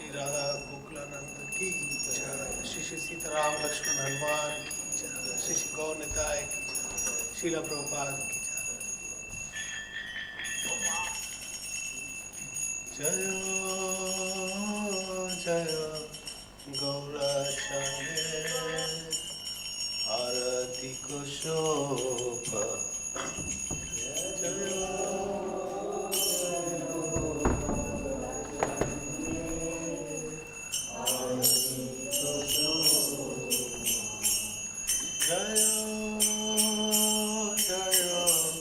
राधा गोकुलानंद की जय, श्री श्री सीताराम लक्ष्मण हनुमान की जय, श्री श्री गौर निताय की जय, शीला प्रभुपाद की जय। जय जय गौरचंद्र आरती कुशोभ जय जय जय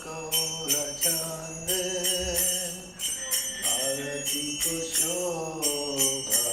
गौरचंद्र आरती कुशोभा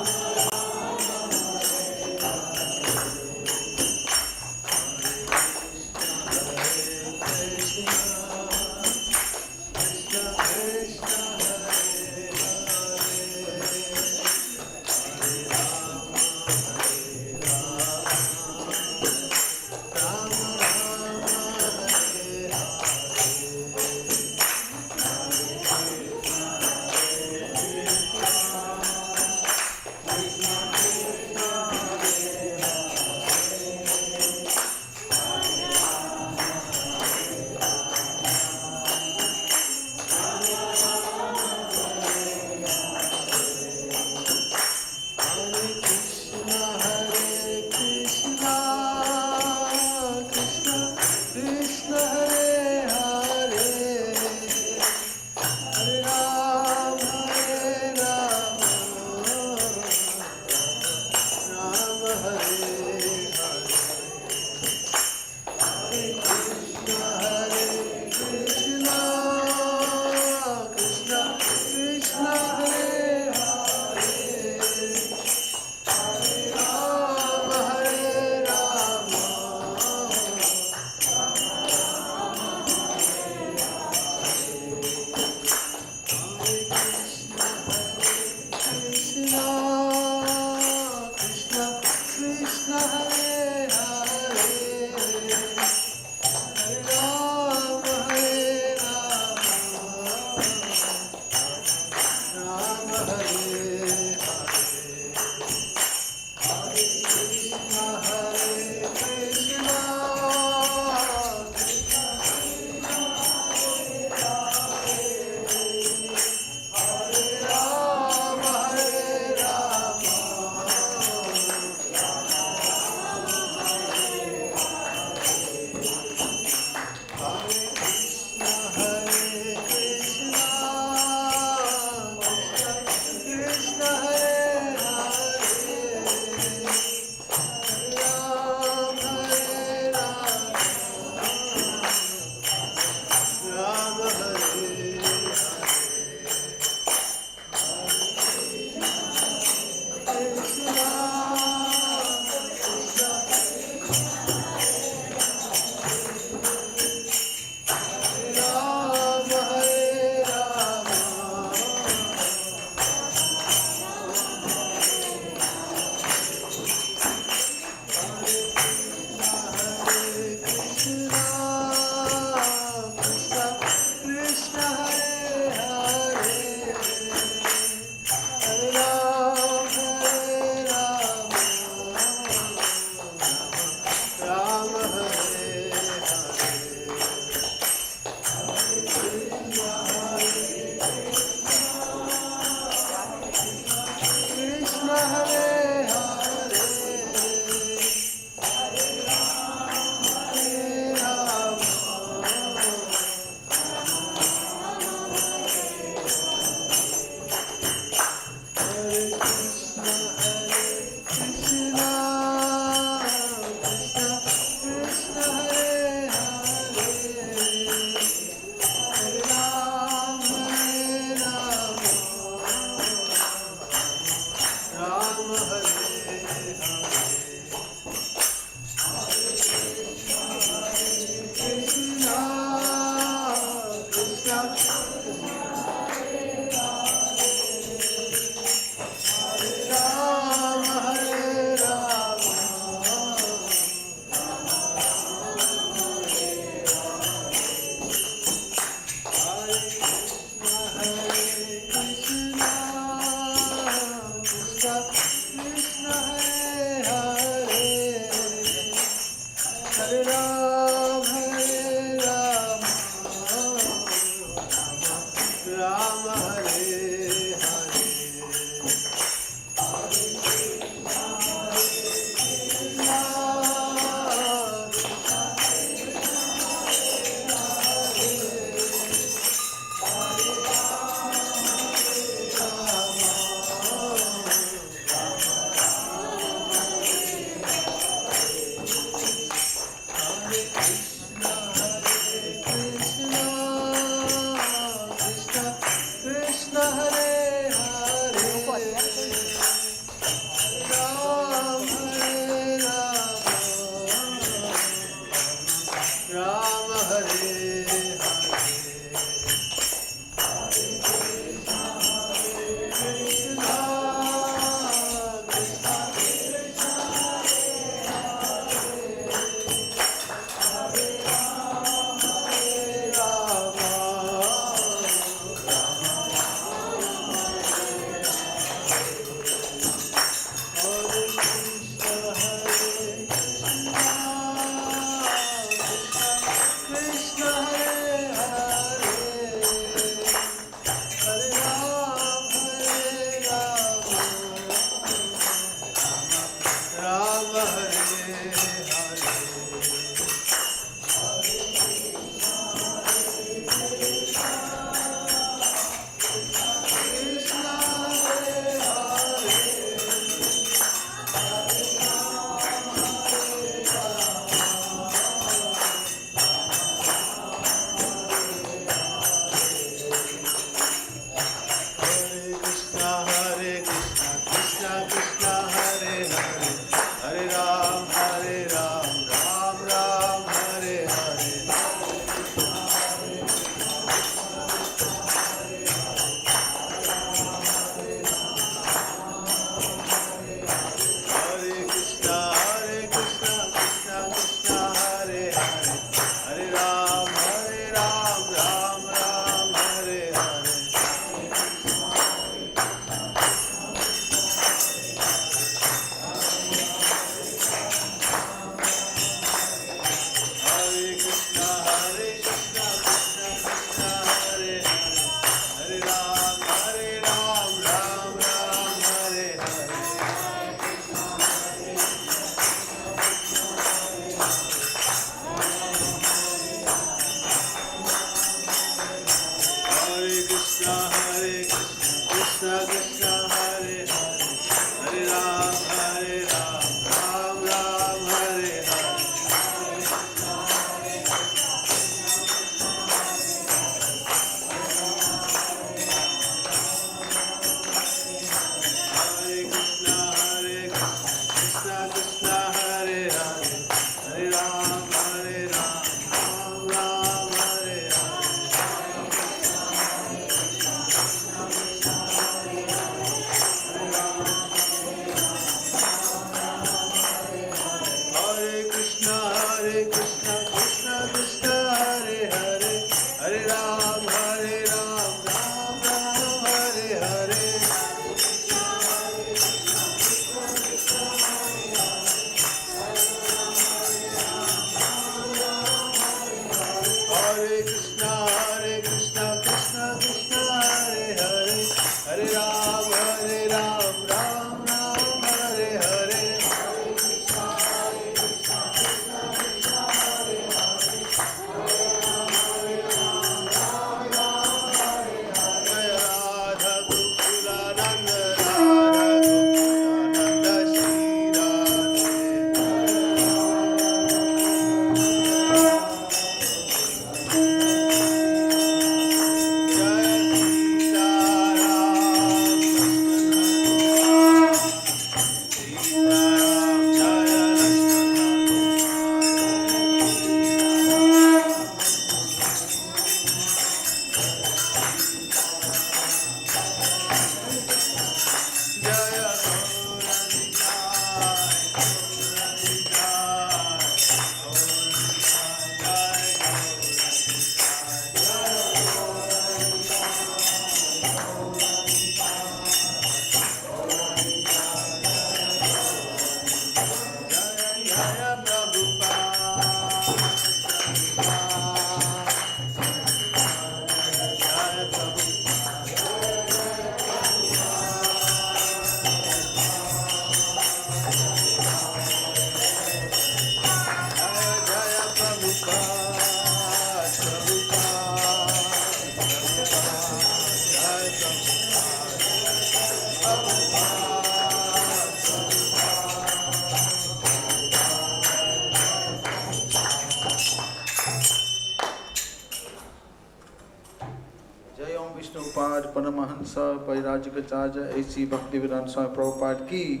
Parajikacharya A.C. Bhaktivedanta Swami Prabhupada ki.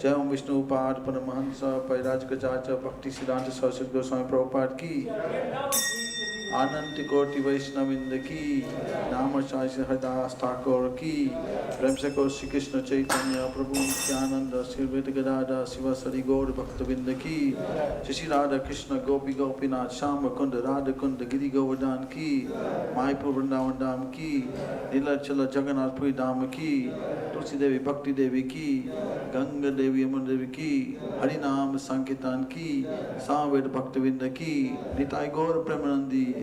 Jai Om Vishnu Pad Paramahansa Parajikacharya Bhaktisiddhanta Saraswati Goswami Prabhupada ki. Ananti Koti Vaishnavinda ki. Namacharya Haridas Thakur ki. Prem se ko Shri Krishna Chaitanya Prabhu Nityananda Sri Advaita Gadadhar Sivasari Gaur Bhaktavinda ki. Shri Radha Krishna Gopi Gopinath Shama Kunda Radha Kunda Giri Govardhan ki. Maipur Vrindavan Dham ki. Nilachala Jagannath Puri Dham ki. Tulsi Devi Bhakti Devi ki. Ganga Devi Amar Devi ki. Harinam Sankirtan ki. Samved Bhaktavinda ki. Nitai Gaur Premanandi.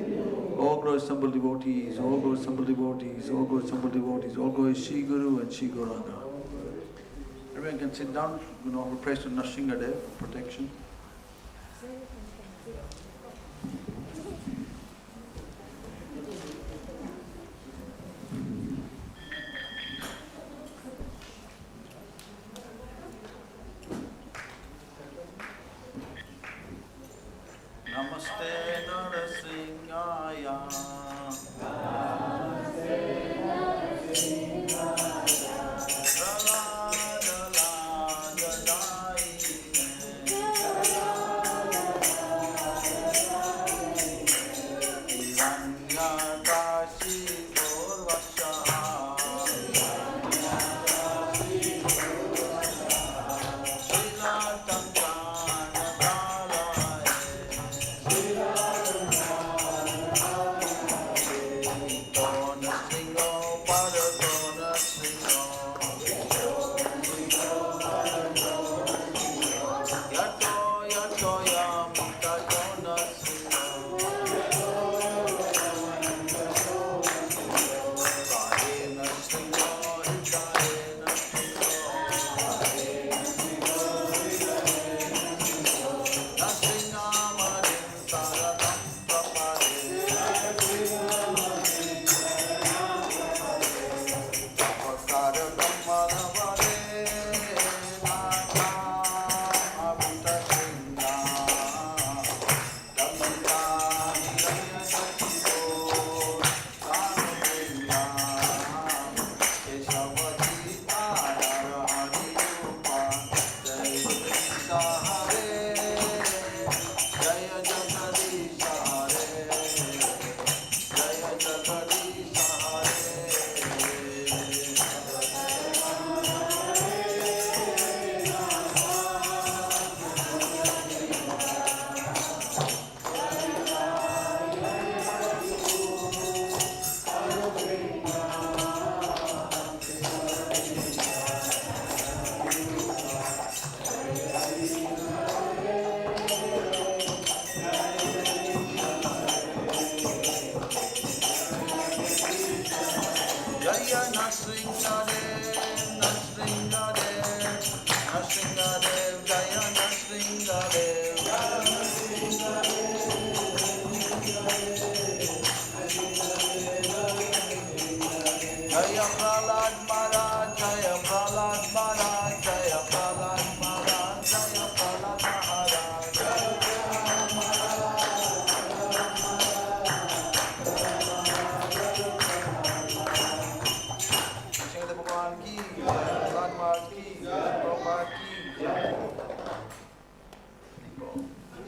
All glory assembled devotees, all glory assembled devotees, all glory assembled devotees, all glory Shri Guru and Shri Gauranga. Everyone can sit down, offer praise to Nrsimhadev for protection. Namaste Narasimhaya.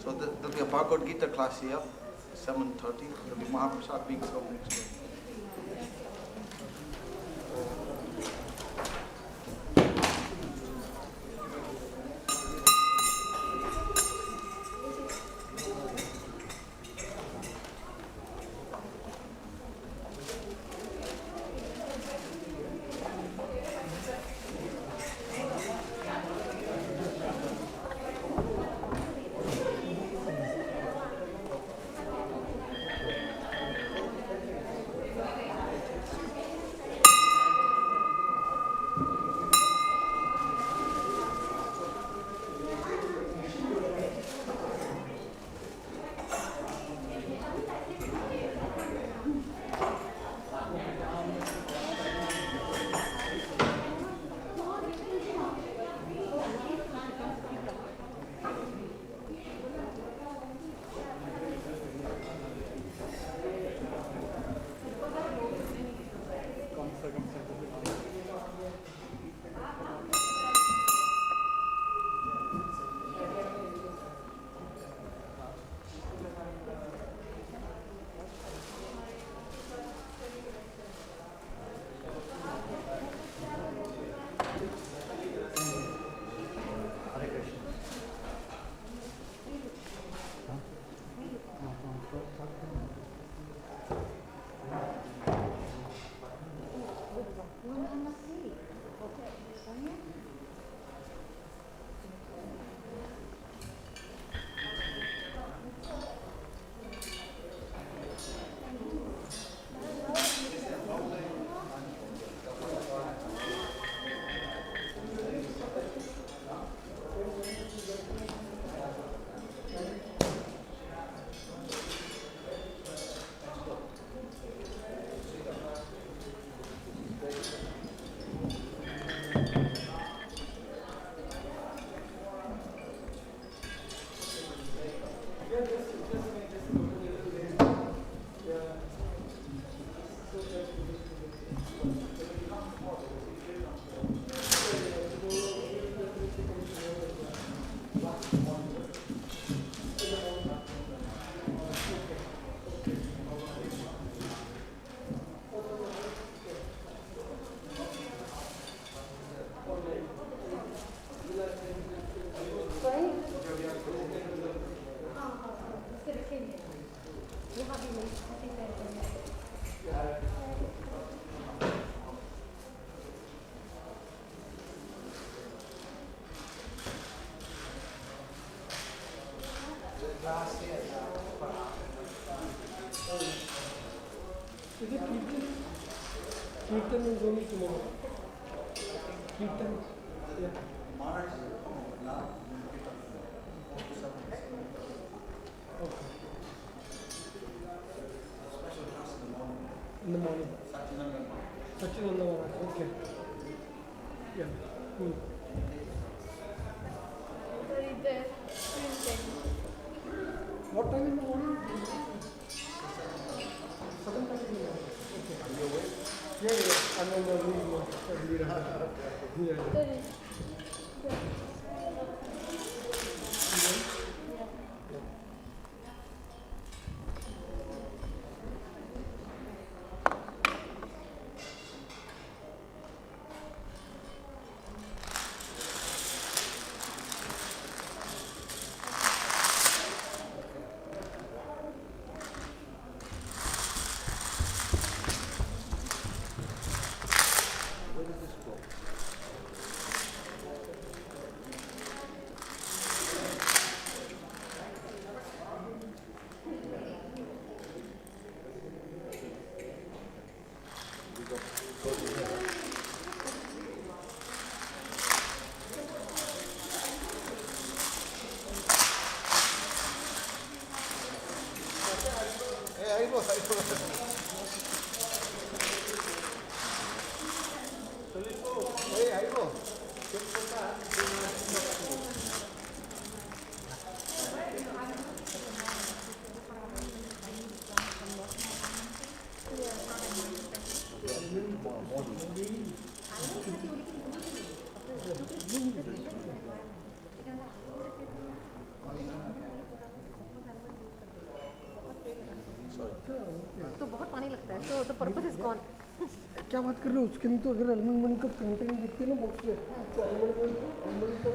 So there'll be a Bhagavad Gita class here, 7:30. There'll be Mahaprasad being served next week. Kirtan is only tomorrow. Kirtan, yeah. Okay. In the morning. Satchidananda Maharaj. Okay. Yeah. Cool. What time in the morning? 7:30 in the morning. Okay. Are you awake? Yeah. I'm on the lead. Yeah. तो बहुत पानी लगता है तो the purpose is gone. क्या बात कर रहे हो? उसके अंदर तो अगर अलमंड मणि का प्रिंटिंग दिखती है ना बॉक्स में, तो अलमंड का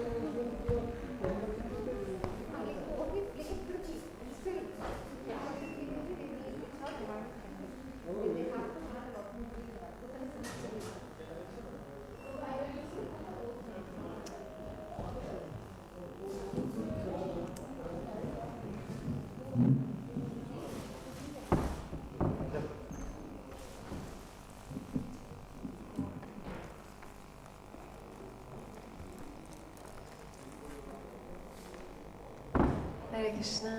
हरे Krishna.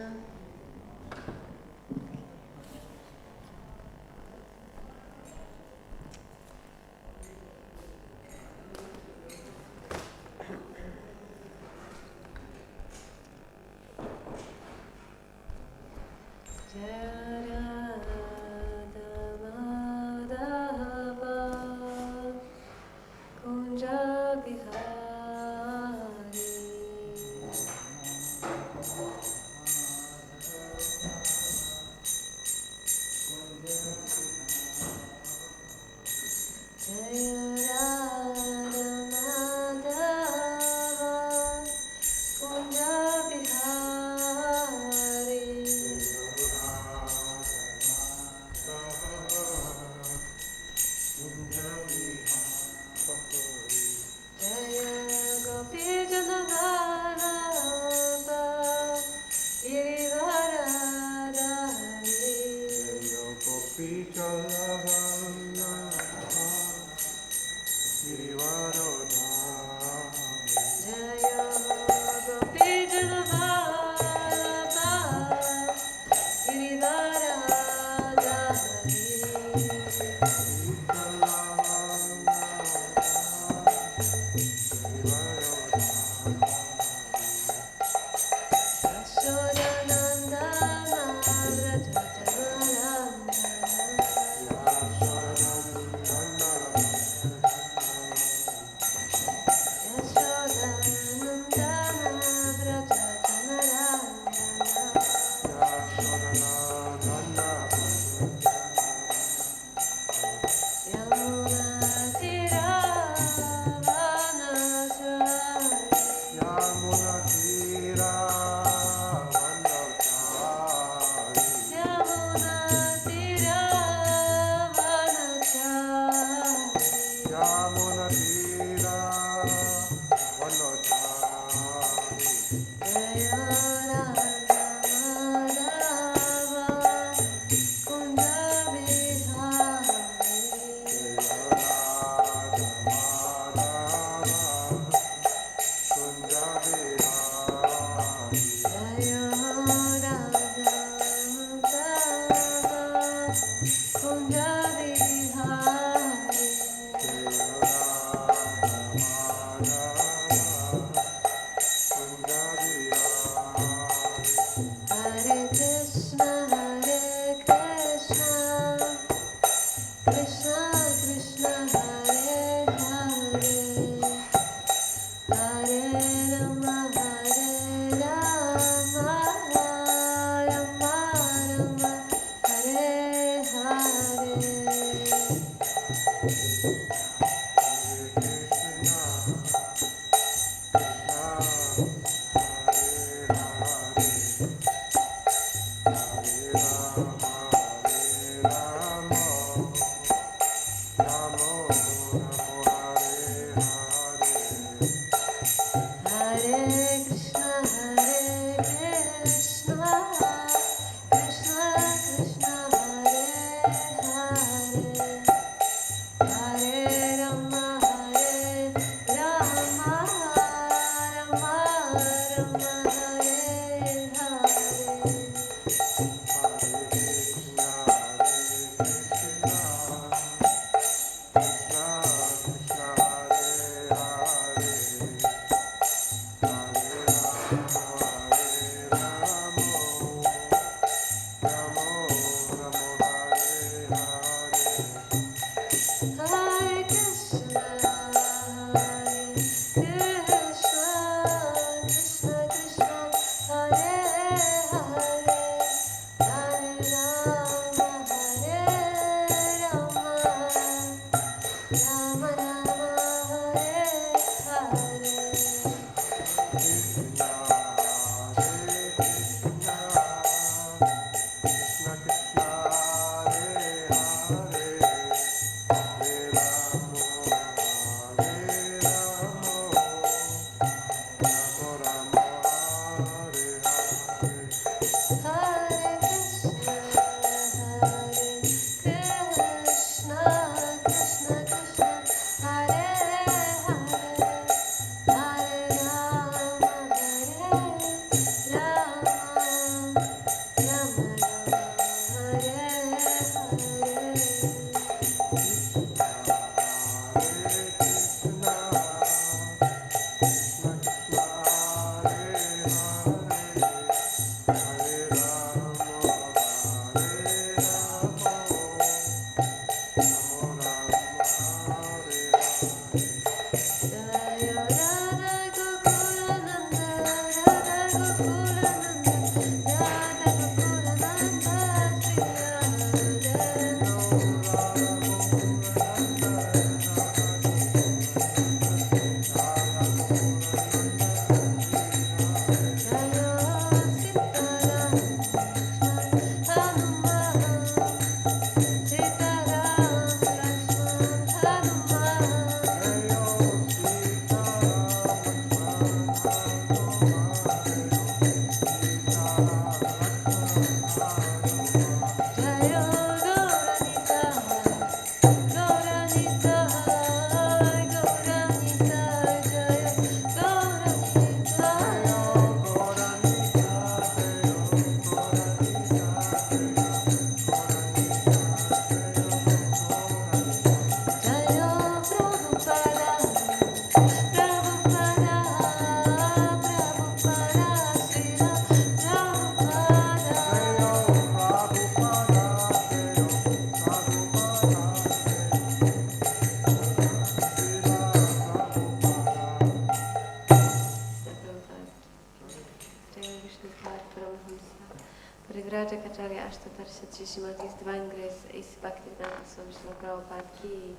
Parivrajakacharya Ashtatarshati Shrimati His Divine Grace A.C. Bhaktivedanta Swami Srila Prabhupada Ki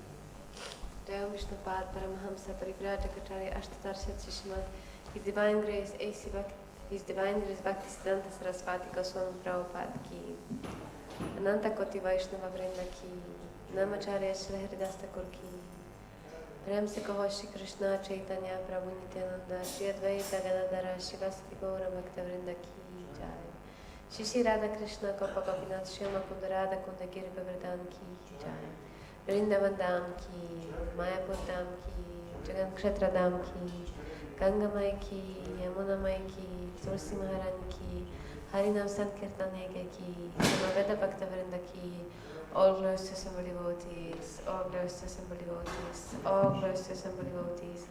Jai Vishnupad Paramahamsa Parivrajakacharya Ashtatarshati Shrimati His Divine Grace A.C. His Divine Grace Bhaktivedanta Saraswati Goswami Prabhupada Ki Ananta Koti Vaishnava Vrinda Ki Namacharya Shri Hridasta Kur Ki Prem Se Kaho Shri Krishna Chaitanya Prabhu Nityananda Shri Advaita Ganadhara Shivasti Gaura Bhakta Vrinda Ki Jai Shri Shri Radha Krishna Gopa Gopinath Shri Makunda Radha Kunda Giri Govardhan Ki Jai Vrindavan Dham Ki Mayapur Dham Ki Jagan Kshetra Dham Ki Ganga Mai Ki Yamuna Mai Ki Tulsi Maharani Ki Harinam Sankirtan Ege Ki Samaveda Bhakta Vrinda Ki All glories to Assembled Devotees, all glories to Assembled Devotees, all glories to Assembled Devotees,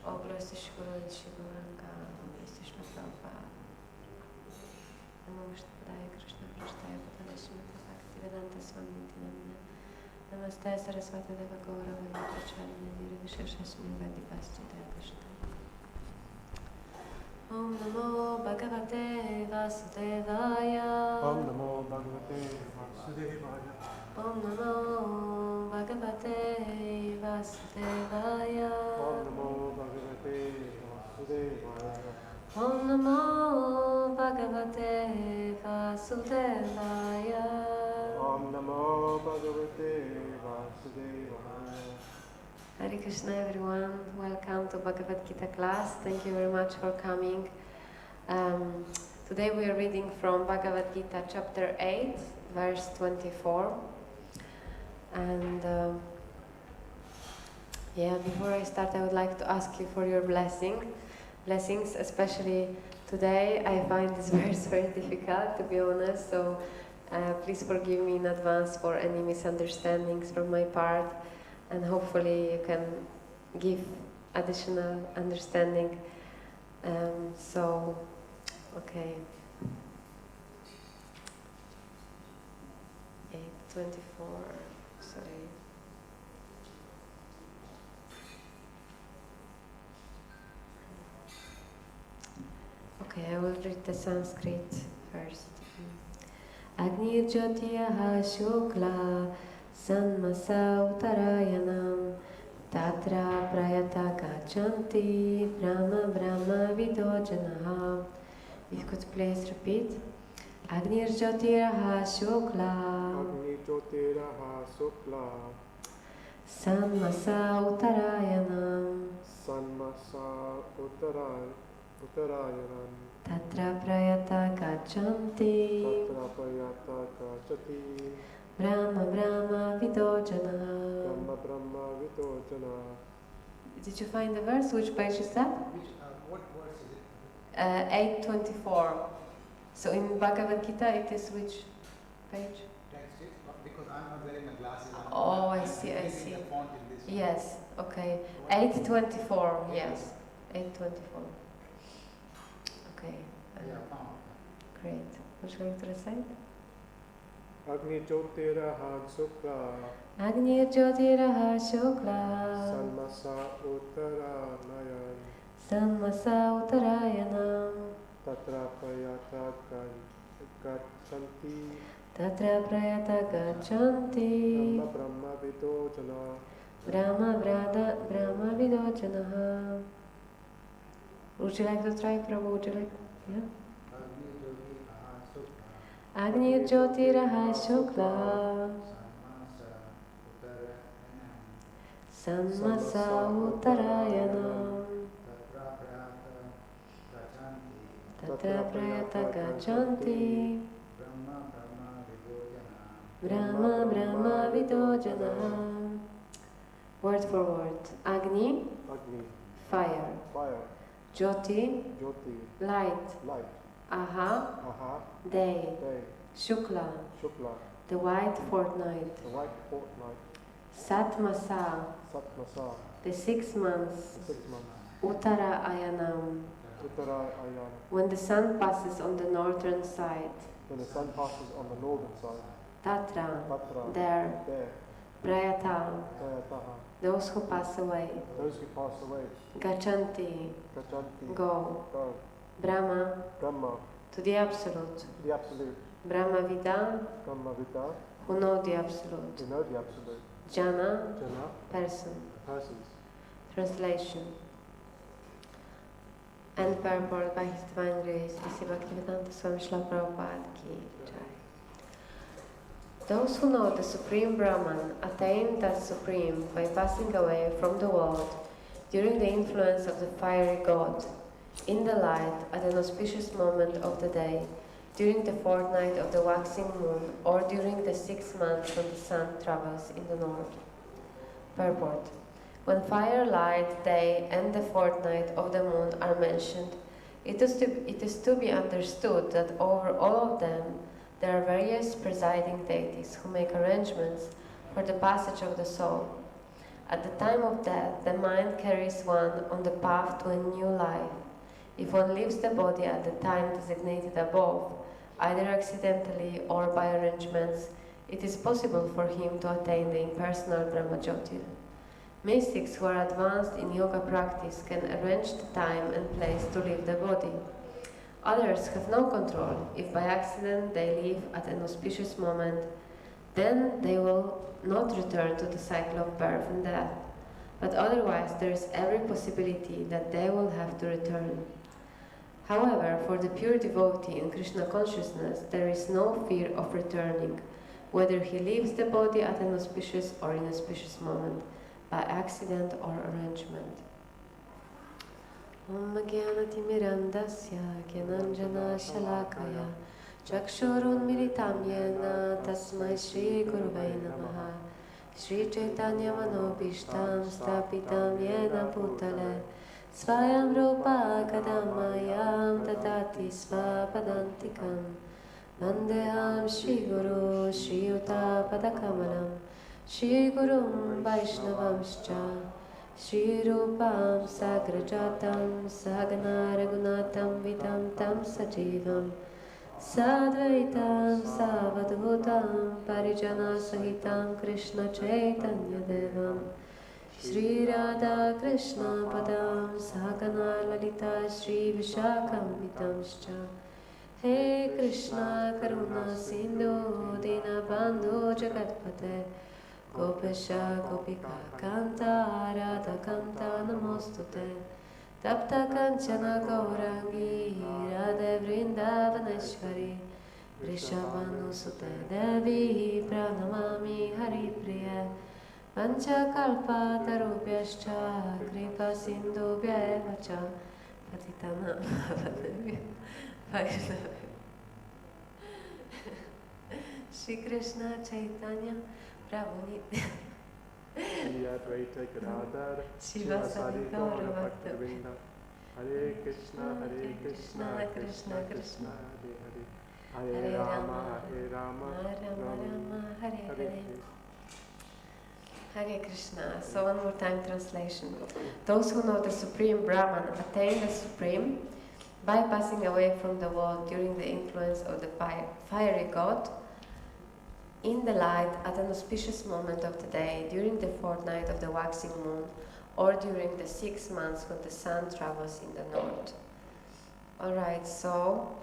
all glories to Shri Guru and Shri Gauranga, all glories to Shri Prabhupada. Namo Vishnupadaya Krishna Prasthaya Bhutale Srimati Bhaktivedanta Swami Nityananda Namaste Saraswati Deva Gaura Vani Pracharya Nirvisheshasmi Vadi Pastita Krishna Om Namo Bhagavate Vasudevaya Om Namo Bhagavate Vasudevaya. Om Namo Bhagavate Vasudevaya Om Namo Bhagavate Vasudevaya. Om Namo Bhagavate Vasudevaya Om Namo Bhagavate Vasudevaya. Hare Krishna everyone, welcome to Bhagavad Gita class. Thank you very much for coming. Today we are reading from Bhagavad Gita chapter 8, verse 24. And before I start, I would like to ask you for your blessing. blessings, especially today. I find this verse very difficult, to be honest, so please forgive me in advance for any misunderstandings from my part, and hopefully you can give additional understanding. Okay. 8:24, sorry. Okay, I will read the Sanskrit first. Agni Jyotiyaha Shukla Sanmasa Uttarayanam Tatra Prayata Gachanti Brahma Brahma Vidojanaha. If you could please repeat. Agni Jyotiyaha Shukla Agni Jyotiraha Sukla Sanmasa Uttarayanam Sanmasa Uttarayanam Tatra Prayata Gachanti Tatra Prayata Gachanti Brahma Brahma Vidojanaha. Brahma Brahma Vidojana. Did you find the verse? Which page is that? What verse is it? 8:24. So in Bhagavad Gita it is which page? Text it, because I'm not wearing my glasses. Oh, I see, I see. The font in this. Yes, okay. 8:24, yes. 8:24. Okay. Found. Great. Would you like to recite? Agni Jyotiraha Sukla Agni Jyotiraha Shukla Sanmasa Uttaranayan Sanmasa Uttarayanam Tatra Prayata Gachanti Tatra Prayata Gachanti Brahma Brahma Vidojana. Brahma Vidojanaha. Would you like to try, Prabhu? Would you like? Yeah. Agni Jyotiraha Shukla Sanmasa Uttarayanam Tatra Prayata Gachanti Brahma Brahma Vidojanaha. Word for word. Agni, Agni, fire. fire. Jyoti, Jyoti, light. light. Aha, Aha, day. day. Shukla, Shukla, the white fortnight. the white fortnight. Satmasa, Satmasa, the 6 months. the 6 months. Uttara Ayanam, Uttarayan, when the sun passes on the northern side. when the sun passes on the northern side. Tatra, Tatra, there. there. Prayata, Prayataha, those who pass away. those who pass away. Gachanti, Gachanti, go. go. Brahma, Brahma, to the absolute. the absolute. Brahma Vida, Brahma Vita, who know the absolute. we know the absolute. Jana, Jana, person. persons. Translation. And purport by His Divine Grace, Sri Bhaktivedanta Swami Srila Prabhupada Ki Jai. Those who know the Supreme Brahman attain that Supreme by passing away from the world during the influence of the fiery God, in the light at an auspicious moment of the day, during the fortnight of the waxing moon, or during the 6 months when the sun travels in the north. Purport. When fire, light, day, and the fortnight of the moon are mentioned, it is to be understood that over all of them there are various presiding deities who make arrangements for the passage of the soul. At the time of death, the mind carries one on the path to a new life. If one leaves the body at the time designated above, either accidentally or by arrangements, it is possible for him to attain the impersonal Brahmajyotir. Mystics who are advanced in yoga practice can arrange the time and place to leave the body. Others have no control. If by accident they leave at an auspicious moment, then they will not return to the cycle of birth and death. But otherwise there is every possibility that they will have to return. However, for the pure devotee in Krishna consciousness, there is no fear of returning, whether he leaves the body at an auspicious or inauspicious moment, by accident or arrangement. Om Jnanatimirandasya Gyananjana Shalakaya Chakshurunmilitam Yena Tasmai Shri Guruvai Namaha Shri Chaitanya Manobishtam Stapitam Yena Bhutale Svayam Rupa Kadamayam Dadati Svapadantikam Vandeham Shri Guru Shri Yuta Padakamalam Shri Gurum Vaishnavamscha Shri Rupam Sagrajatam Sagana Raghunatam Vidam Tam Sajivam Sadvaitam Savadhutam Parijana Sahitam Krishna Chaitanya Devam Shri Radha Krishna Padam Sagana Lalita Shri Vishakam Vitamscha He Krishna Karuna Sindhu Dinabandhu Jagatpate Gopesha Gopika Kanta Radha Kanta Namostute Tapta Kanchana Gaurangi Radha Vrindavaneshwari Vrishabhanusute Devi Pranamami Hari Priya Panchakalpa Tarubhyascha Kripa Sindhubhya eva cha Patitanam Vaishnavim Shri Krishna Chaitanya Prabhu Advaita Gadadhar Shivasadi Gaura Bhaktivedanta Hare Krishna Krishna Krishna Hare Hare Hare Rama Rama Hare Hare Hare Krishna. So one more time translation. Those who know the Supreme Brahman attain the Supreme by passing away from the world during the influence of the fiery God in the light at an auspicious moment of the day, during the fortnight of the waxing moon, or during the 6 months when the sun travels in the north. Alright, so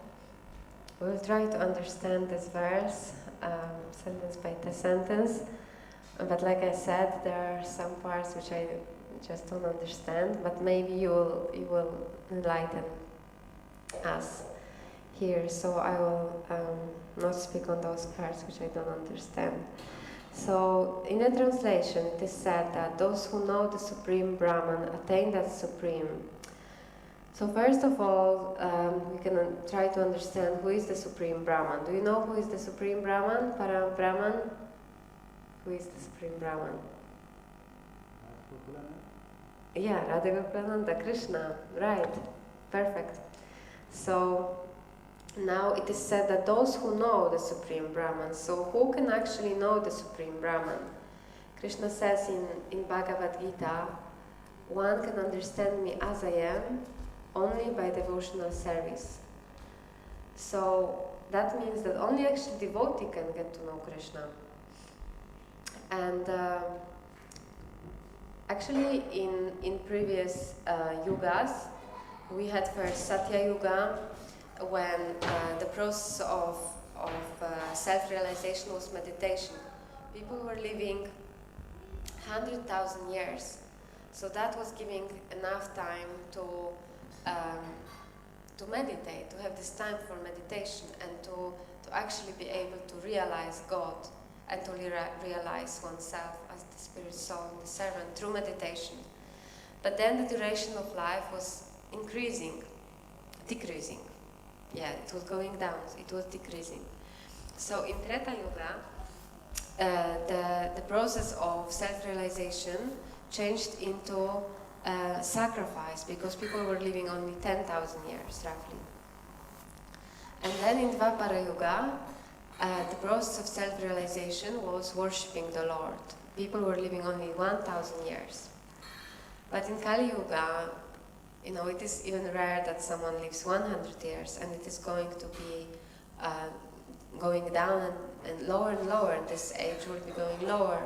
we'll try to understand this verse, sentence by sentence. But like I said, there are some parts which I just don't understand, but maybe you will enlighten us here. So I will not speak on those parts which I don't understand. So in the translation, it is said that those who know the Supreme Brahman attain that Supreme. So first of all, we can try to understand who is the Supreme Brahman. Do you know who is the Supreme Brahman? Param Brahman? Who is the Supreme Brahman? Yeah, Radha Gokulananda, Krishna, right, perfect. So now it is said that those who know the Supreme Brahman, so who can actually know the Supreme Brahman? Krishna says in Bhagavad Gita, one can understand me as I am only by devotional service. So that means that only actually devotee can get to know Krishna. And actually in previous yugas, we had first Satya Yuga, when the process of self-realization was meditation. People were living 100,000 years, so that was giving enough time to meditate, to have this time for meditation, and to actually be able to realize God and to realize oneself as the spirit soul and the servant through meditation. But then the duration of life was decreasing. Yeah, it was going down, it was decreasing. So in Treta Yuga, the process of self-realization changed into sacrifice, because people were living only 10,000 years, roughly. And then in Dvapara Yuga, the process of self-realization was worshipping the Lord. People were living only 1,000 years. But in Kali Yuga, it is even rare that someone lives 100 years, and it is going to be going down and lower, and this age will be going lower.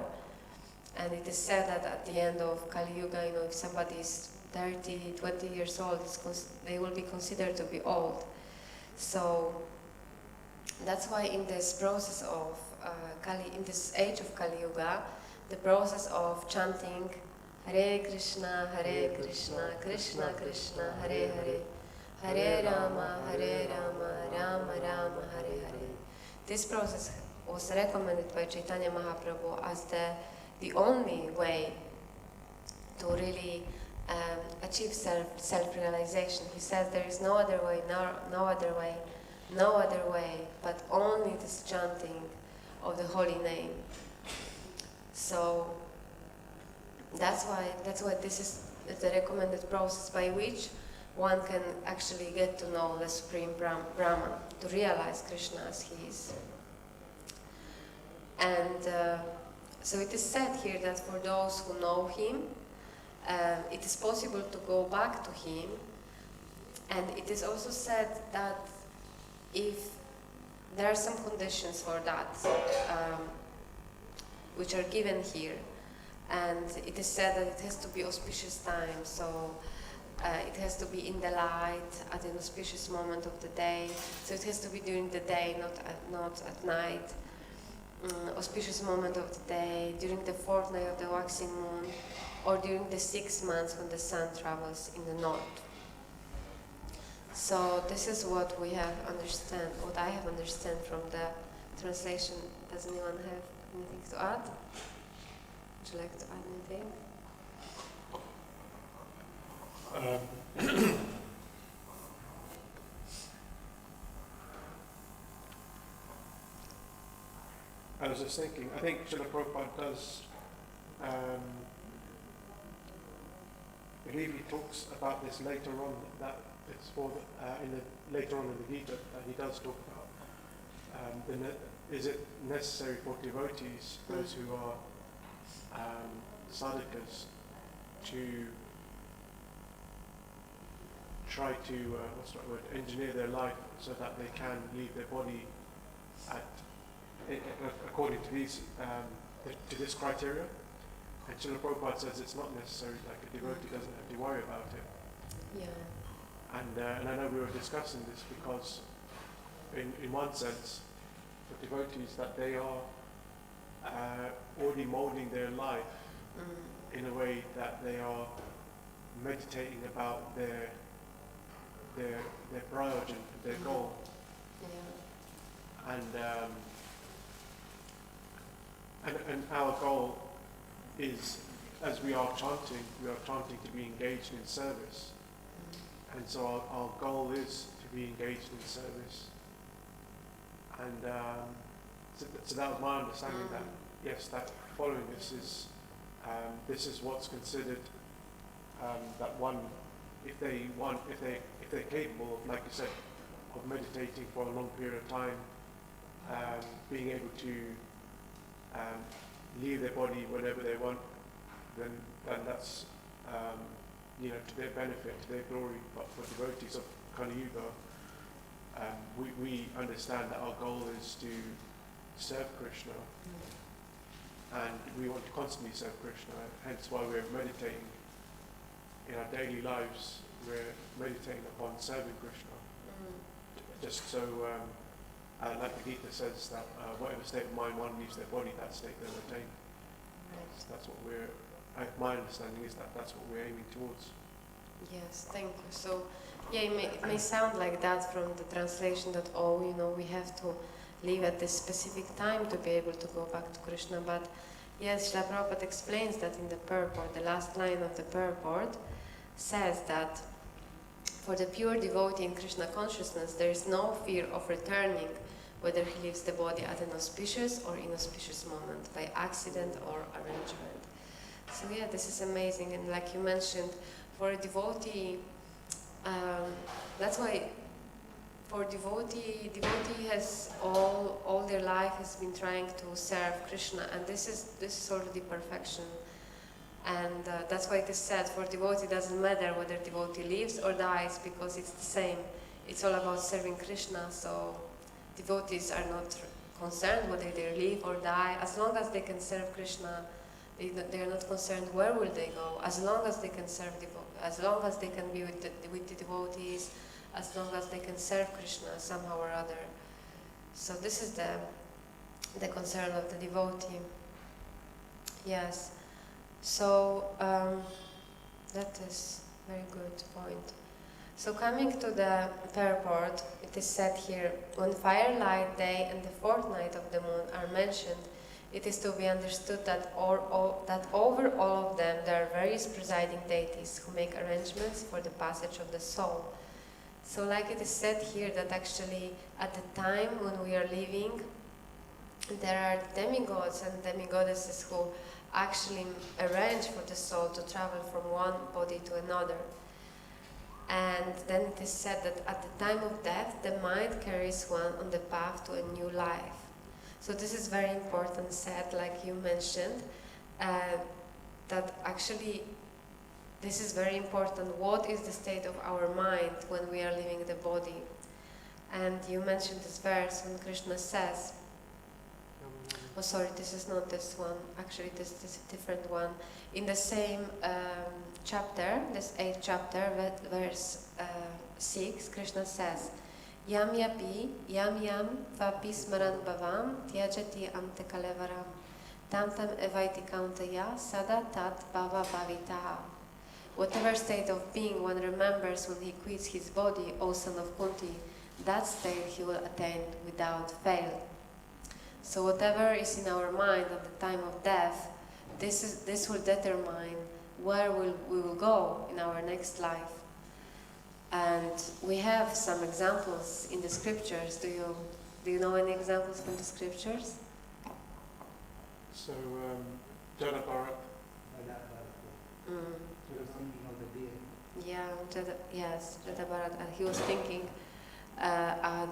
And it is said that at the end of Kali Yuga, if somebody is 30, 20 years old, they will be considered to be old. So that's why in this process of in this age of Kali Yuga, the process of chanting Hare Krishna, Krishna Krishna, Hare Hare, Hare Rama, Rama Rama, Hare Hare. This process was recommended by Chaitanya Mahaprabhu as the only way to really achieve self-realization. He says there is no other way, no other way, but only this chanting of the holy name. So that's why this is the recommended process by which one can actually get to know the Supreme Brahman, to realize Krishna as he is. And so it is said here that for those who know him, it is possible to go back to him. And it is also said that if there are some conditions for that, which are given here, and it is said that it has to be auspicious time, so it has to be in the light at an auspicious moment of the day, so it has to be during the day, not at night. Auspicious moment of the day, during the fortnight of the waxing moon, or during the 6 months when the sun travels in the north. So this is what we have what I have understand from the translation. Does anyone have anything to add? Would you like to add anything? I was just thinking, I think Srila Prabhupada does, I believe he talks about this later on, that it's for later on in the Gita, he does talk about, is it necessary for devotees, those who are sadhakas, to try to, engineer their life so that they can leave their body according to these, to this criteria. And Srila Prabhupada says it's not necessary, like a devotee doesn't have to worry about it. Yeah. And I know we were discussing this because in one sense, for devotees, that they are already molding their life in a way that they are meditating about their prayojan, their goal. Yeah. And our goal is, as we are chanting to be engaged in service. And so our goal is to be engaged in service. And so that was my understanding, that yes, that following this is what's considered, that one, if they're capable of, like you said, of meditating for a long period of time, being able to leave their body whenever they want, then that's to their benefit, to their glory. But for devotees of Kali Yuga, we understand that our goal is to serve Krishna, and we want to constantly serve Krishna. Hence why we're meditating in our daily lives. We're meditating upon serving Krishna, just so. Like the Gita says, that whatever state of mind one leaves their body, that state they'll attain. Right. So that's what my understanding is that that's what we're aiming towards. Yes, thank you. So, yeah, it may sound like that from the translation that, we have to live at this specific time to be able to go back to Krishna. But yes, Srila Prabhupada explains that in the purport, the last line of the purport says that for the pure devotee in Krishna consciousness, there is no fear of returning, whether he leaves the body at an auspicious or inauspicious moment, by accident or arrangement. So yeah, this is amazing. And like you mentioned, for a devotee, that's why for devotee has all their life has been trying to serve Krishna, and this is already perfection. And that's why it is said, for devotee doesn't matter whether devotee lives or dies, because it's the same. It's all about serving Krishna, so devotees are not concerned whether they live or die. As long as they can serve Krishna, they are not concerned where will they go. As long as they can serve as long as they can be with the devotees, as long as they can serve Krishna somehow or other. So this is the concern of the devotee. Yes. So that is a very good point. So coming to the purport, it is said here, when firelight day and the fortnight of the moon are mentioned, it is to be understood that over all of them there are various presiding deities who make arrangements for the passage of the soul. So like it is said here, that actually at the time when we are living, there are demigods and demigoddesses who actually arrange for the soul to travel from one body to another. And then it is said that at the time of death, the mind carries one on the path to a new life. So this is very important, said, like you mentioned, that actually this is very important. What is the state of our mind when we are leaving the body? And you mentioned this verse when Krishna says, oh sorry, this is not this one, actually this is a different one. In the same chapter, this 8th chapter, verse 6, Krishna says, Yam yapi, yam vapi smaran bhavam, tyajati amte kalevaram, tam evaiti kauntaya, sada tat bhava bhavitaha. Whatever state of being one remembers when he quits his body, O son of Kunti, that state he will attain without fail. So whatever is in our mind at the time of death, this will determine where we will go in our next life. And we have some examples in the scriptures. Do you know any examples from the scriptures? So, Jada Bharat. He was thinking of the deer. Yeah, Jada Bharat. And he was thinking at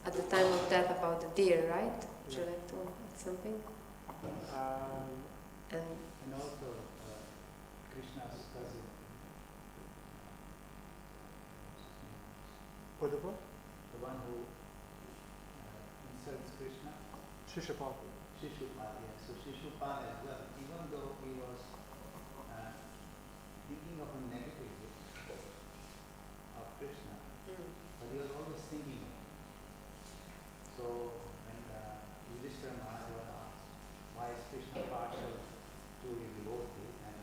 the time of death about the deer, right? Would you like to add something? And also Krishna's cousin. What? The one who insults Krishna. Shishupal. Shishupal, yes. So Shishupal as well, even though he was thinking of him negatively of Krishna, but he was always thinking of him. So when Yudhishthira Maharaj was asked, why is Krishna partial to his devotees, and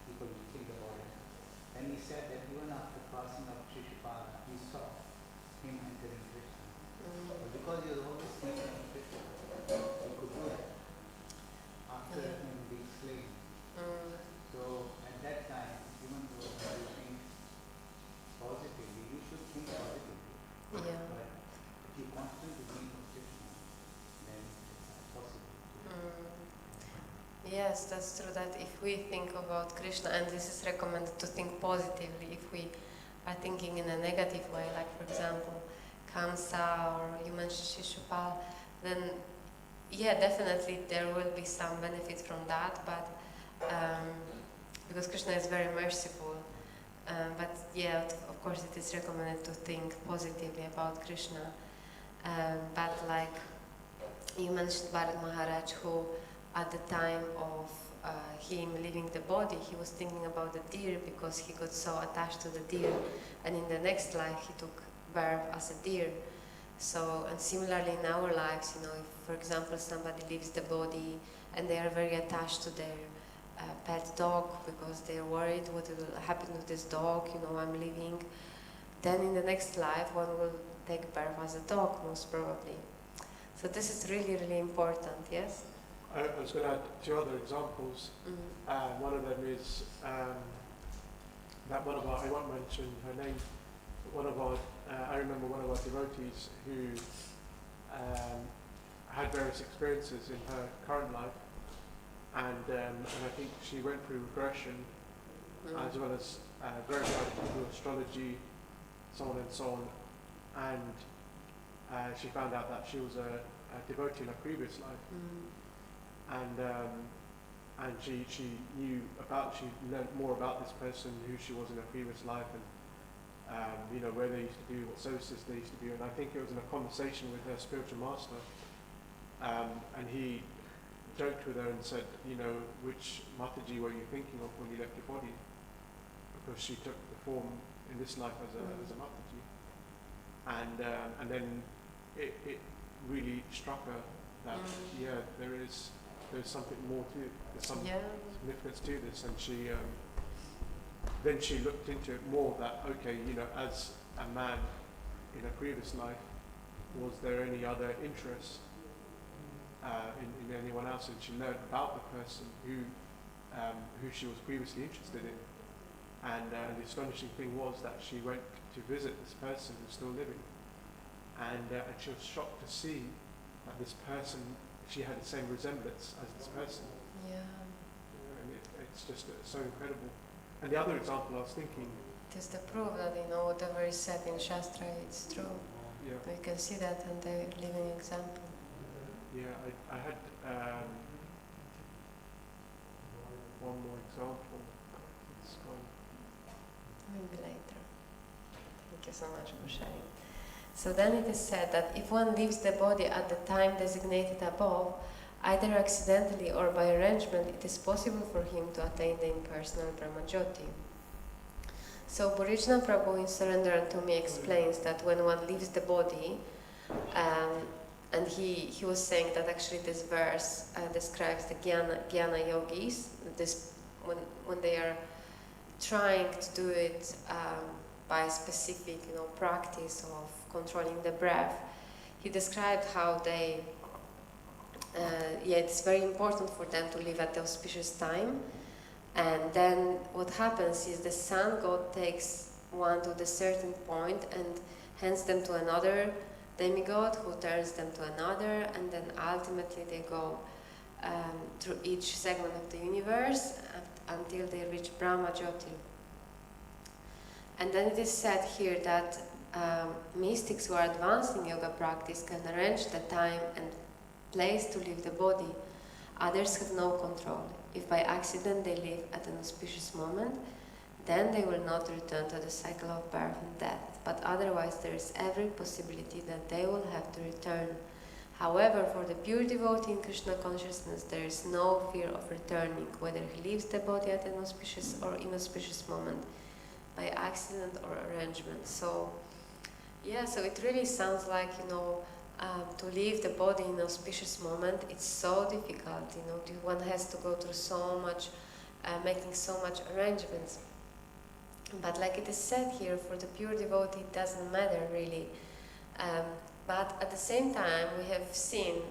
people will think about it, then he said that even after passing of Shishupala, he saw him entering Krishna. But because he was always thinking of Krishna, he could do that after him being slain. So at that time, even though you think positively, you should think positively. Yeah. But if you constantly think of Krishna, then it's possible. Yes, that's true, that if we think about Krishna, and this is recommended to think positively, if we are thinking in a negative way, like for example, Kamsa, or you mentioned Shishupal, then yeah, definitely there will be some benefit from that, but because Krishna is very merciful, but yeah, of course it is recommended to think positively about Krishna. But like you mentioned Bharat Maharaj, who at the time of him leaving the body, he was thinking about the deer because he got so attached to the deer, and in the next life he took birth as a deer. So, and similarly in our lives, if for example somebody leaves the body and they are very attached to their pet dog because they are worried what will happen with this dog, I'm leaving, then in the next life one will take birth as a dog most probably. So this is really, really important, yes? I was going to add two other examples. One of them is that one of our, I won't mention her name, but one of our, I remember one of our devotees who had various experiences in her current life, and I think she went through regression as well as verified through astrology, so on and so on, and she found out that she was a devotee in a previous life. And she learned more about this person, who she was in a previous life, and where they used to do, what services they used to do. And I think it was in a conversation with her spiritual master, and he joked with her and said, which Mataji were you thinking of when you left your body? Because she took the form in this life as a Mataji, and then it really struck her that there's something more to it, there's some significance to this, and she then she looked into it more, that okay, as a man in a previous life, was there any other interest in anyone else, and she learned about the person who she was previously interested in, and the astonishing thing was that she went to visit this person who's still living, and she was shocked to see that this person she had the same resemblance as this person. Yeah. And it's just so incredible. And the other example I was thinking, It is the proof that, you know, whatever is said in Shastra, it's true. yeah, We can see that in the living example. yeah, I had one more example. It's gone. Maybe later. Thank you so much for sharing. So then it is said that if one leaves the body at the time designated above, either accidentally or by arrangement, it is possible for him to attain the impersonal Brahmajyoti. So Bhurishna Prabhu in Surrender Unto Me explains that when one leaves the body, and he was saying that actually this verse describes the Jnana yogis, this when they are trying to do it by specific, you know, practice of controlling the breath. He described how they, it's very important for them to live at the auspicious time. And then what happens is the sun god takes one to the certain point and hands them to another demigod who turns them to another, and then ultimately they go through each segment of the universe until they reach Brahma Jyoti. And then it is said here that mystics who are advancing yoga practice can arrange the time and place to leave the body. Others have no control. If by accident they live at an auspicious moment, then they will not return to the cycle of birth and death. But otherwise there is every possibility that they will have to return. However, for the pure devotee in Krishna consciousness, there is no fear of returning, whether he leaves the body at an auspicious or inauspicious moment, by accident or arrangement. So, yeah, so it really sounds like, you know, to leave the body in an auspicious moment, it's so difficult, you know, one has to go through so much, making so much arrangements. But like it is said here, for the pure devotee, it doesn't matter really. But at the same time, we have seen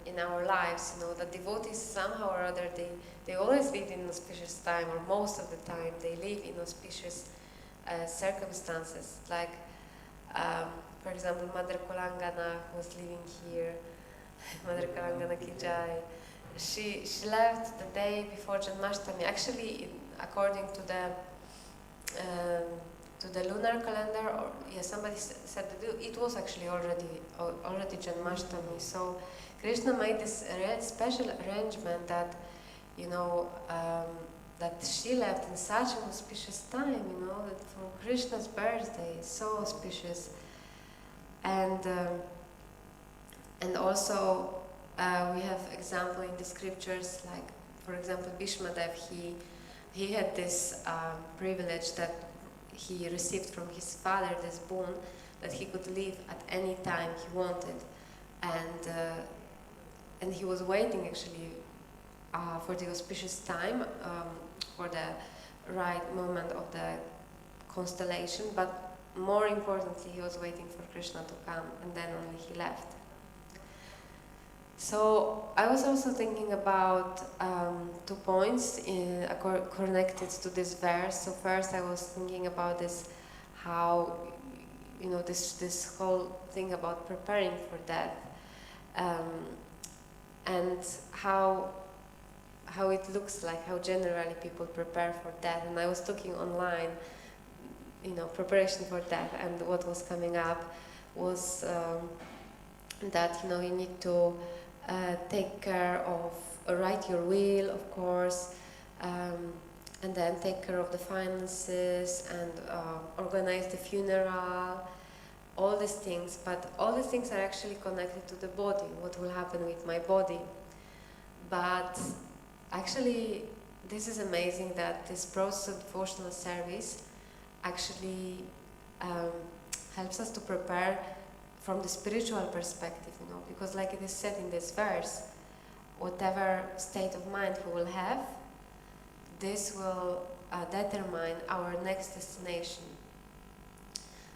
in our lives, you know, that devotees somehow or other, they always live in auspicious time, or most of the time, they live in auspicious circumstances. Like, for example, Mother Kolangana, who was living here, Mother Kolangana Ki Jai, she left the day before Janmashtami. Actually, according to the lunar calendar, or somebody said that it was actually already Janmashtami. So Krishna made this special arrangement that, you know, that she left in such an auspicious time, you know, that for Krishna's birthday, so auspicious. And also we have example in the scriptures, like for example Bhishmadev, he had this privilege that he received from his father, this boon, that he could leave at any time he wanted, and he was waiting actually for the auspicious time, for the right moment of the constellation, but more importantly, he was waiting for Krishna to come, and then only he left. So I was also thinking about 2 points connected to this verse. So first I was thinking about this, how, you know, this whole thing about preparing for death, and how it looks like, how generally people prepare for death. And I was looking online, you know, preparation for death, and what was coming up was that, you know, you need to take care of, write your will, of course, and then take care of the finances and organize the funeral, all these things. But all these things are actually connected to the body, what will happen with my body. But actually, this is amazing that this process of devotional service actually helps us to prepare from the spiritual perspective, you know, because like it is said in this verse, whatever state of mind we will have, this will determine our next destination.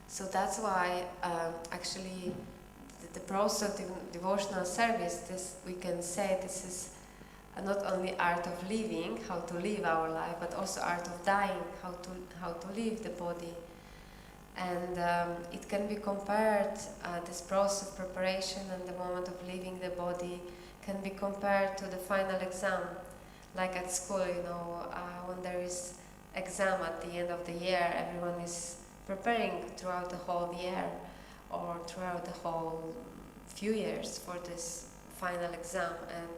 So that's why actually the process of devotional service, this we can say this is not only art of living, how to live our life, but also art of dying, how to leave the body. And it can be compared, this process of preparation and the moment of leaving the body can be compared to the final exam, like at school, when there is exam at the end of the year, everyone is preparing throughout the whole year or throughout the whole few years for this final exam. And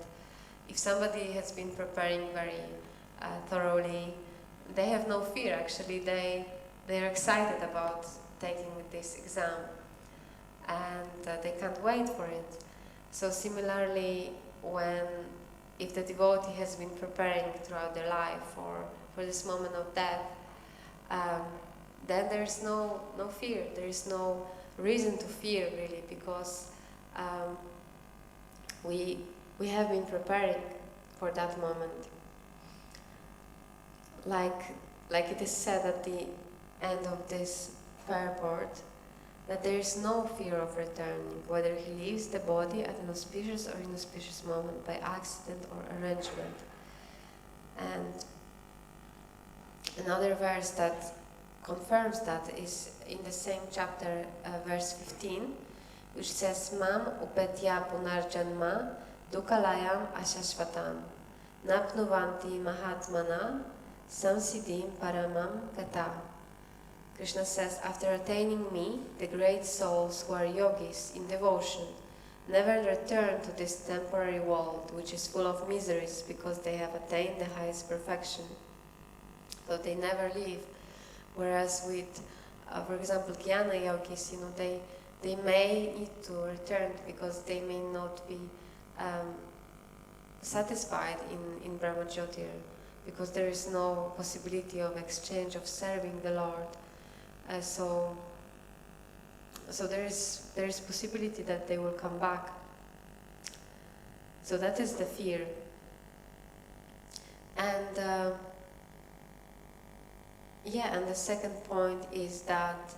if somebody has been preparing very thoroughly, they have no fear. Actually, they're excited about taking this exam, and they can't wait for it. So similarly, if the devotee has been preparing throughout their life for this moment of death, then there's no fear. There is no reason to fear, really, because we have been preparing for that moment. Like it is said at the end of this purport, that there is no fear of returning, whether he leaves the body at an auspicious or inauspicious moment by accident or arrangement. And another verse that confirms that is in the same chapter, verse 15, which says, Mam upetya punarjanma dukalayam ashashvatam napnuvanti mahatmana samsiddhim paramam gata. Krishna says, after attaining me, the great souls who are yogis in devotion never return to this temporary world, which is full of miseries, because they have attained the highest perfection. So they never leave. Whereas with, for example, jnana yogis, they may need to return because they may not be satisfied in Brahmajyotir, because there is no possibility of exchange, of serving the Lord. So there is possibility that they will come back. So that is the fear. And and the second point is that,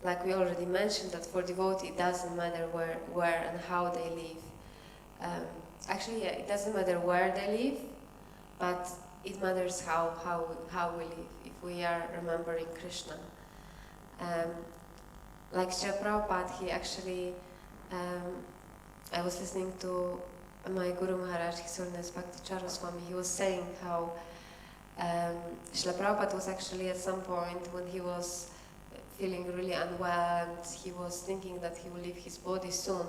like we already mentioned, that for devotee it doesn't matter where and how they live. Actually, it doesn't matter where they live, but it matters how we live, if we are remembering Krishna. Like Srila Prabhupada, he actually, I was listening to my Guru Maharaj, His Holiness Bhakti Swami, he was saying how Srila Prabhupada was actually at some point when he was feeling really unwell and he was thinking that he will leave his body soon,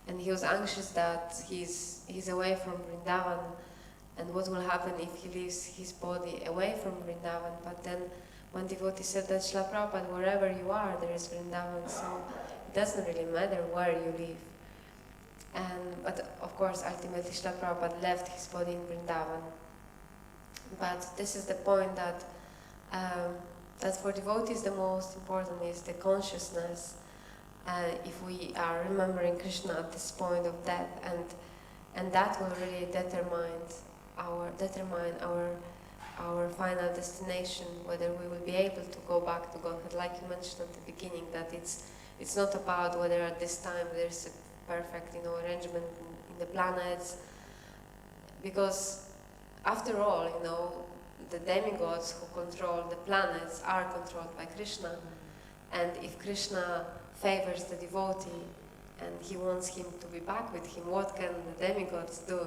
and he was anxious that he's away from Vrindavan, and what will happen if he leaves his body away from Vrindavan. But then one devotee said that, Srila Prabhupada, wherever you are, there is Vrindavan, so it doesn't really matter where you live. But of course, ultimately Srila Prabhupada left his body in Vrindavan. But this is the point that for devotees the most important is the consciousness. If we are remembering Krishna at this point of death, and that will really determine our final destination, whether we will be able to go back to Godhead. Like you mentioned at the beginning, that it's not about whether at this time there's a perfect arrangement in the planets, because after all, the demigods who control the planets are controlled by Krishna. And if Krishna favors the devotee and he wants him to be back with him, what can the demigods do?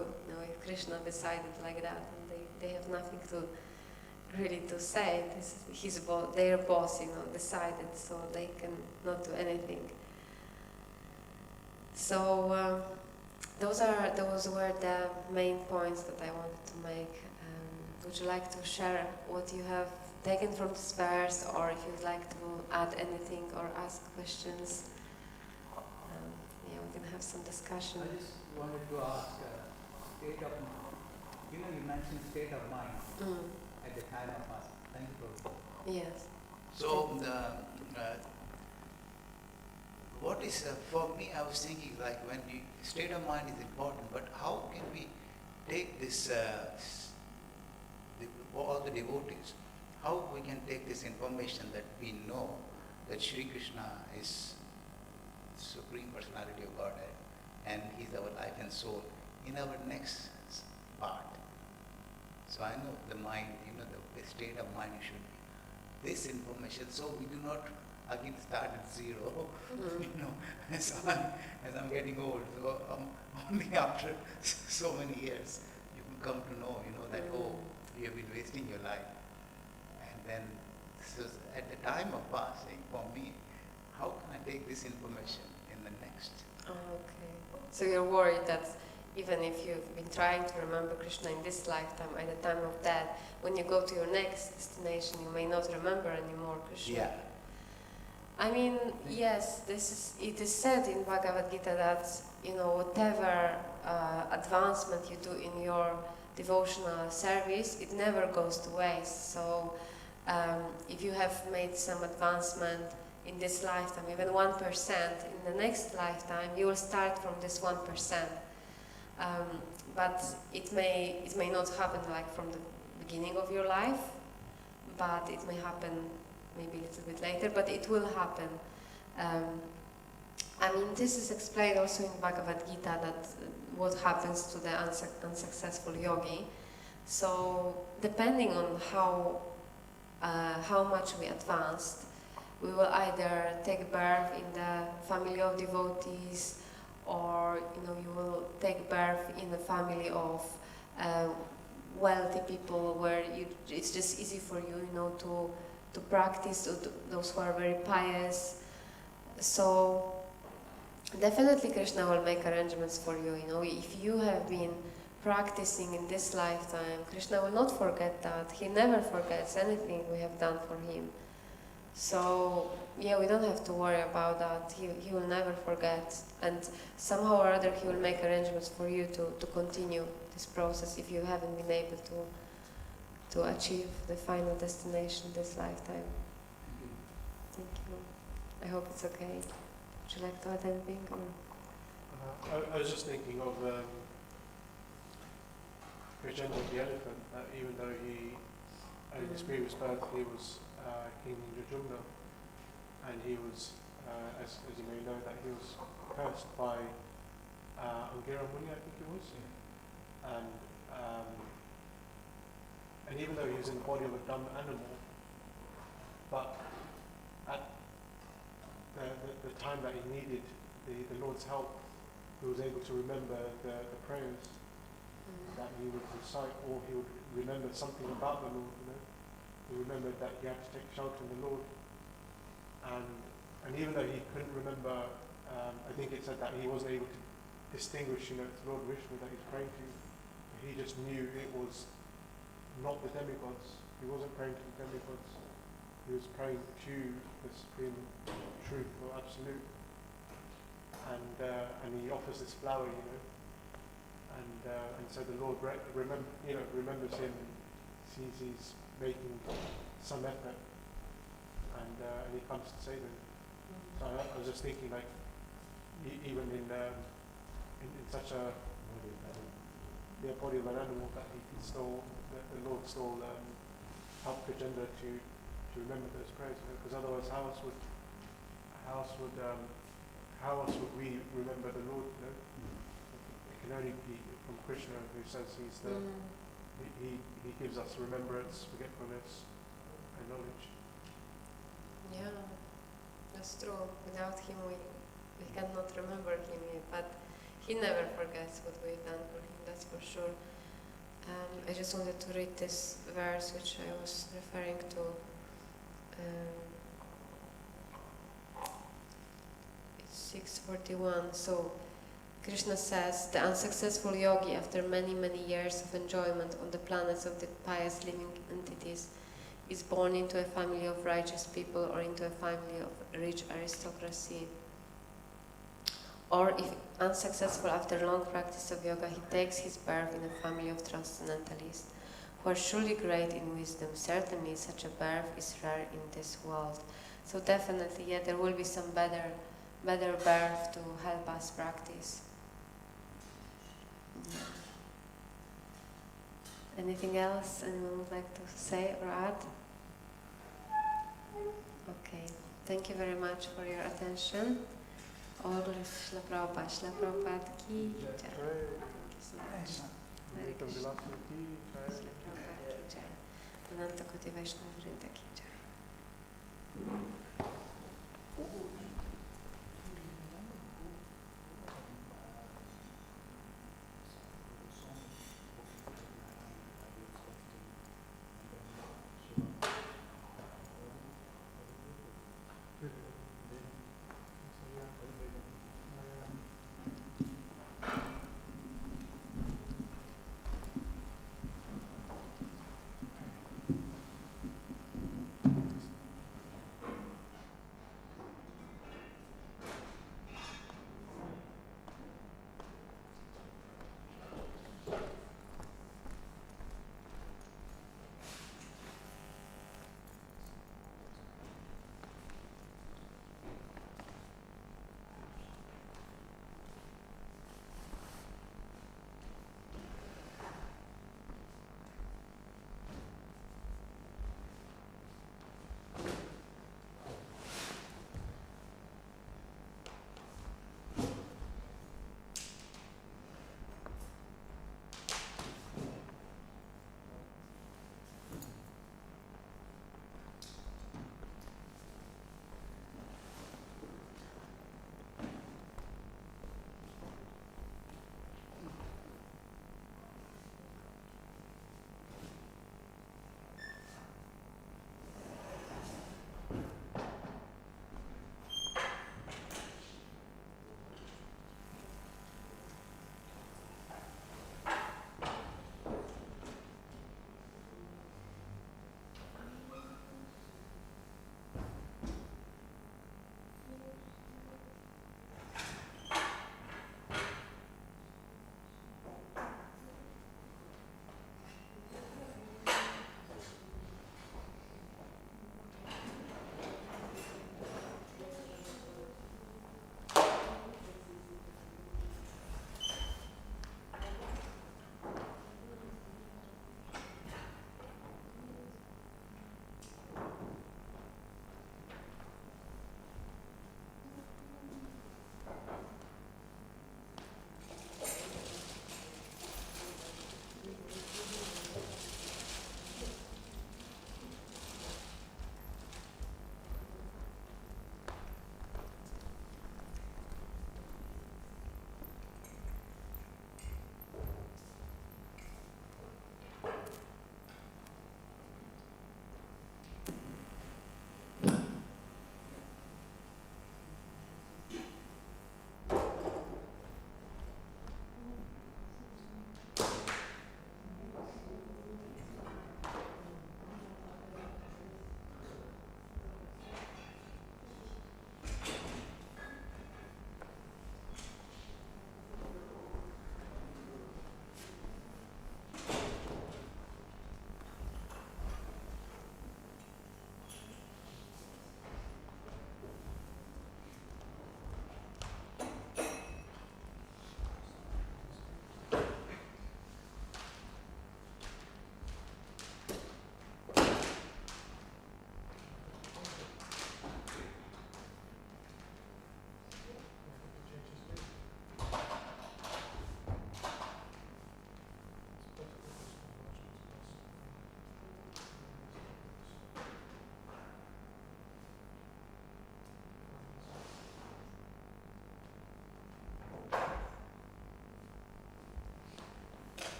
If Krishna decided like that, and they have nothing to say. This is their boss, decided, so they can not do anything. So those were the main points that I wanted to make. Would you like to share what you have taken from this verse, or if you'd like to add anything or ask questions? We can have some discussion. I just wanted to ask, state of, you mentioned state of mind at the time of us. Thank you for that. Yes. So, what is, for me, I was thinking, like, when the state of mind is important, but how can we take this, all the devotees, how we can take this information that we know that Shri Krishna is Supreme Personality of Godhead and He's our life and soul in our next part. So I know the mind, the state of mind should be this information, so we do not again start at zero. You know, as I'm getting old, so only after so many years you will come to know, that you have been wasting your life. And then, so at the time of passing, for me, how can I take this information in the next? Okay. So you're worried that even if you've been trying to remember Krishna in this lifetime, at the time of death, when you go to your next destination, you may not remember anymore Krishna. Yeah. I mean, yes, it is said in Bhagavad Gita that, whatever advancement you do in your devotional service, it never goes to waste. So if you have made some advancement in this lifetime, even 1%, in the next lifetime, you will start from this 1%. But it may not happen like from the beginning of your life, but it may happen maybe a little bit later, but it will happen. This is explained also in Bhagavad Gita, that what happens to the unsuccessful yogi. So depending on how much we advanced, we will either take birth in the family of devotees, or you will take birth in the family of wealthy people, where it's just easy for you, to practice, those who are very pious. So definitely Krishna will make arrangements for you. If you have been practicing in this lifetime, Krishna will not forget that. He never forgets anything we have done for him. So yeah, we don't have to worry about that. He will never forget, and somehow or other he will make arrangements for you to continue this process if you haven't been able to achieve the final destination this lifetime. Thank you. I hope it's okay. Would you like to add anything? Or? I was just thinking of Gajendra the elephant, that even though in his previous birth he was King Jajumna, and he was, as you may know, that he was cursed by Angira Muni, I think it was, and even though he was in the body of a dumb animal, but at the time that he needed the Lord's help, he was able to remember the prayers that he would recite, or he would remember something about the Lord. He remembered that he had to take shelter in the Lord, and even though he couldn't remember, I think it said that he wasn't able to distinguish, it's Lord Vishnu that he's praying to. He just knew it was not the demigods. He wasn't praying to the demigods. He was praying to the supreme truth or absolute. And he offers this flower, and so the Lord remembers him, sees he's making some effort, and he comes to save him. So I was just thinking, like, even in such a body of an animal, that he can still, the Lord still help Gajendra to remember those prayers, because otherwise how else would we remember the Lord? It can only be from Krishna, who says he's the he gives us remembrance, forgetfulness, and knowledge. Yeah, that's true. Without him, we cannot remember him, but he never forgets what we've done for him, that's for sure. I just wanted to read this verse which I was referring to. It's 6:41. So Krishna says, the unsuccessful yogi, after many, many years of enjoyment on the planets of the pious living entities, is born into a family of righteous people or into a family of rich aristocracy. Or if unsuccessful after long practice of yoga, he takes his birth in a family of transcendentalists, who are surely great in wisdom. Certainly such a birth is rare in this world. So definitely, yeah, there will be some better birth to help us practice. Yeah. Anything else anyone would like to say or add? Okay, thank you very much for your attention. All Shila Prabhupada, Shila Prabhupada ki jai. Thank you so much. Hare Krishna. Shila Prabhupada ki jai. Ananta Koti Vaishnava Vrinda ki jai.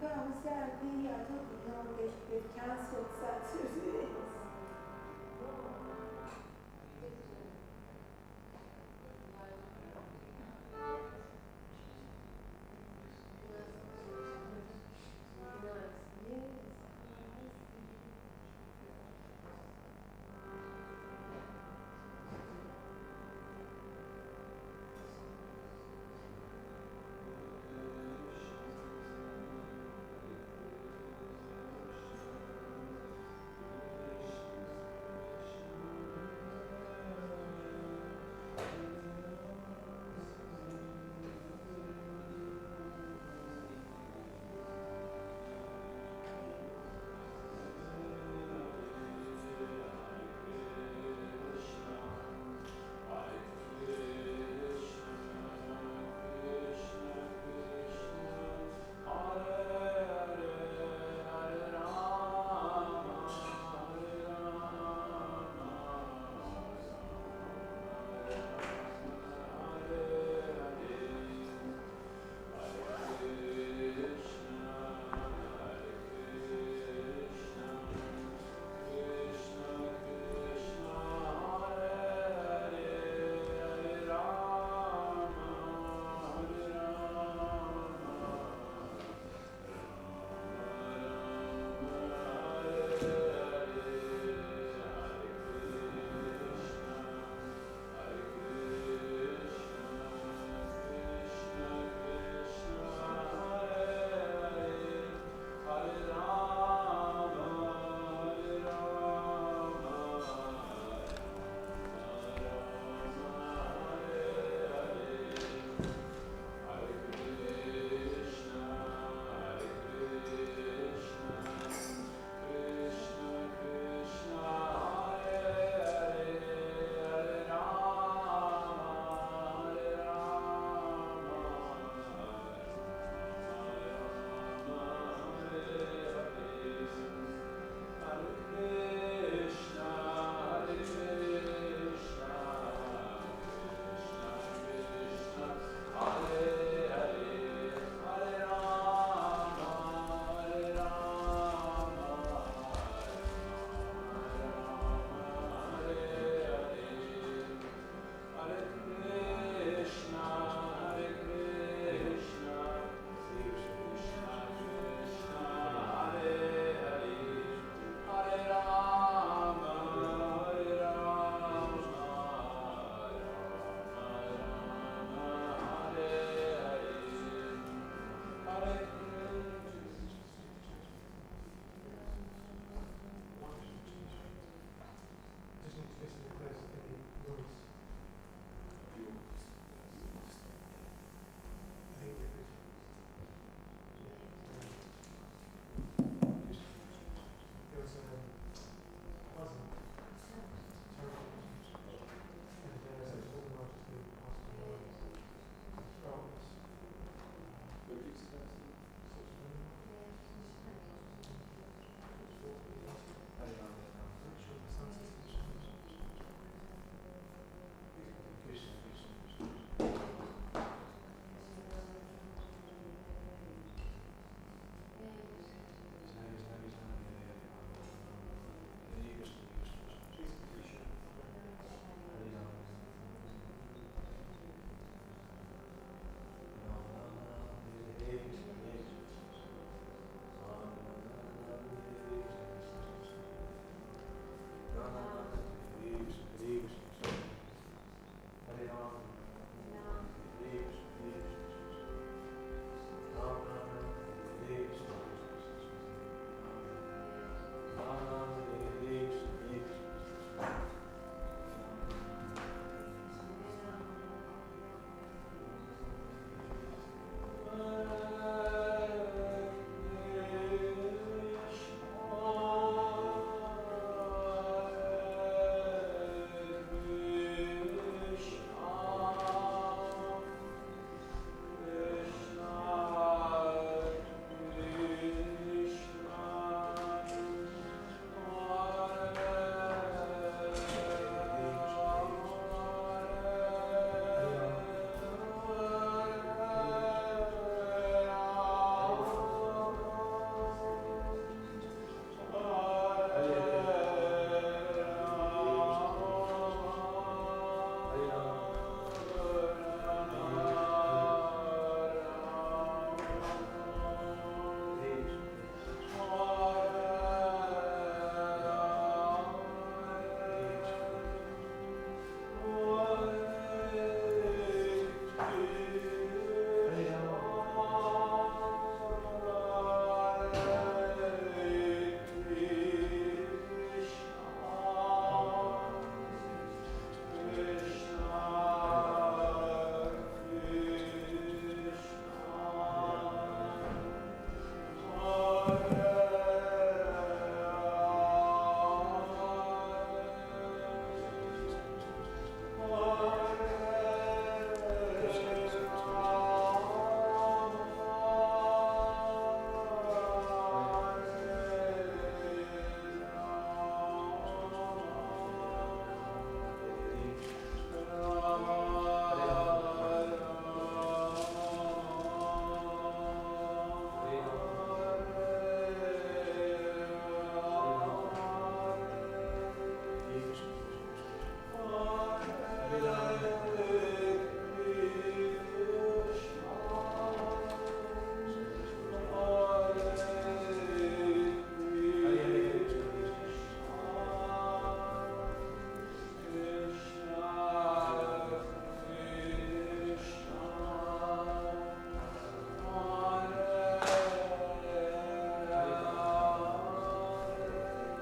Because I was there, I thought, they've canceled Saturday.